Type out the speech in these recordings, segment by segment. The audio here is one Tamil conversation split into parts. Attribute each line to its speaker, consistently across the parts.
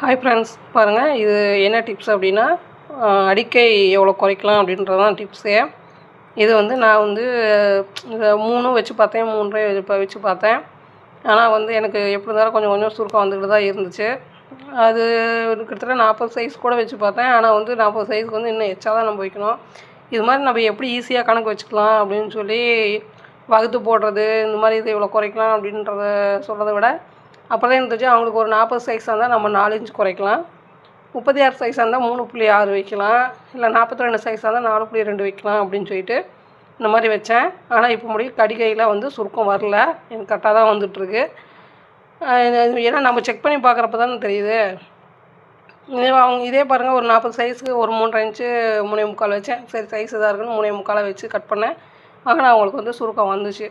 Speaker 1: ஹாய் ஃப்ரெண்ட்ஸ், பாருங்கள் இது என்ன டிப்ஸ் அப்படின்னா அடிக்கை எவ்வளோ குறைக்கலாம் அப்படின்றது தான் டிப்ஸே. இது நான் இந்த 3 வச்சு பார்த்தேன், 3 வச்சு பார்த்தேன். ஆனால் எனக்கு எப்படி இருந்தாலும் கொஞ்சம் கொஞ்சம் சுருக்கம் வந்துக்கிட்டு தான் இருந்துச்சு. அது கிட்டத்தட்ட 40 சைஸ் கூட வச்சு பார்த்தேன். ஆனால் 40 சைஸ்க்கு இன்னும் எச்சா தான் நம்ம வைக்கணும். இது மாதிரி நம்ம எப்படி ஈஸியாக கணக்கு வச்சுக்கலாம் அப்படின்னு சொல்லி வகுத்து போடுறது, இந்த மாதிரி இது இவ்வளோ குறைக்கலாம் அப்படின்றத சொல்கிறத விட அப்போ தான் இருந்துச்சு. அவங்களுக்கு ஒரு 40 சைஸாக இருந்தால் நம்ம 4 இன்ச் குறைக்கலாம், 36 சைஸாக இருந்தால் 3.6 வைக்கலாம், இல்லை 42 சைஸாக இருந்தால் 4.2 வைக்கலாம் அப்படின்னு சொல்லிட்டு இந்த மாதிரி வச்சேன். ஆனால் இப்போ முடியும் கடிகையில் சுருக்கம் வரல, எனக்கு கரெக்டாக தான் வந்துட்டுருக்கு. ஏன்னா நம்ம செக் பண்ணி பார்க்குறப்ப தானே தெரியுது. இதே பாருங்கள், ஒரு 40 சைஸுக்கு ஒரு 3.5 இன்ச்சு 3.25 வச்சேன். சரி, சைஸ் இதாக இருக்குன்னு 3.25 வச்சு கட் பண்ணேன். ஆனால் அவங்களுக்கு சுருக்கம் வந்துச்சு.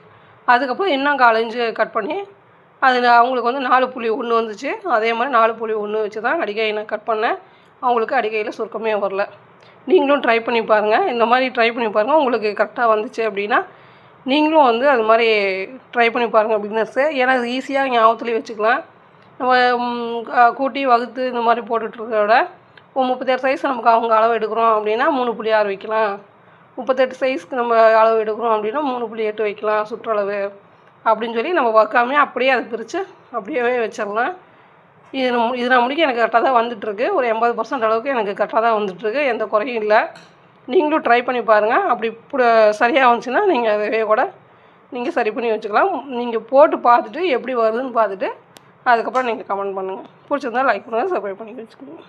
Speaker 1: அதுக்கப்புறம் இன்னும் 1/4 இன்ச்சு கட் பண்ணி அதில் அவங்களுக்கு 4.1 வந்துச்சு. அதே மாதிரி 4.1 வச்சு தான் அடிக்கை நான் கட் பண்ணேன். அவங்களுக்கு அடிக்கையில் சுருக்கமே வரல. நீங்களும் ட்ரை பண்ணி பாருங்கள். இந்த மாதிரி ட்ரை பண்ணி பாருங்கள். உங்களுக்கு கரெக்டாக வந்துச்சு அப்படின்னா நீங்களும் அது மாதிரி ட்ரை பண்ணி பாருங்கள் பிக்னஸ்ஸு. ஏன்னா இது ஈஸியாக ஞாபகத்துலேயே வச்சுக்கலாம். நம்ம கூட்டி வகுத்து இந்த மாதிரி போட்டுட்ருக்கிறத விட 36 சைஸ் நமக்கு அவங்க அளவு எடுக்கிறோம் அப்படின்னா 3.6 வைக்கலாம். 38 சைஸ்க்கு நம்ம அளவு எடுக்கிறோம் அப்படின்னா 3.8 வைக்கலாம் சுற்றளவு அப்படின்னு சொல்லி நம்ம வைக்காமே அப்படியே அதை பிரித்து அப்படியே வச்சிடலாம். இது நான் முடிக்க எனக்கு கரெக்டாக தான் வந்துட்டுருக்கு. ஒரு 80% அளவுக்கு எனக்கு கரெக்டாக தான் வந்துட்டுருக்கு. எந்த குறையும் இல்லை. நீங்களும் ட்ரை பண்ணி பாருங்கள். அப்படி சரியாக வந்துச்சுன்னா நீங்கள் அதவே கூட நீங்கள் சரி பண்ணி வச்சுக்கலாம். நீங்கள் போட்டு பார்த்துட்டு எப்படி வருதுன்னு பார்த்துட்டு அதுக்கப்புறம் நீங்கள் கமெண்ட் பண்ணுங்கள். பிடிச்சிருந்தா லைக் பண்ணுங்கள், சப்ஸ்கிரைப் பண்ணி வச்சுக்கோங்க.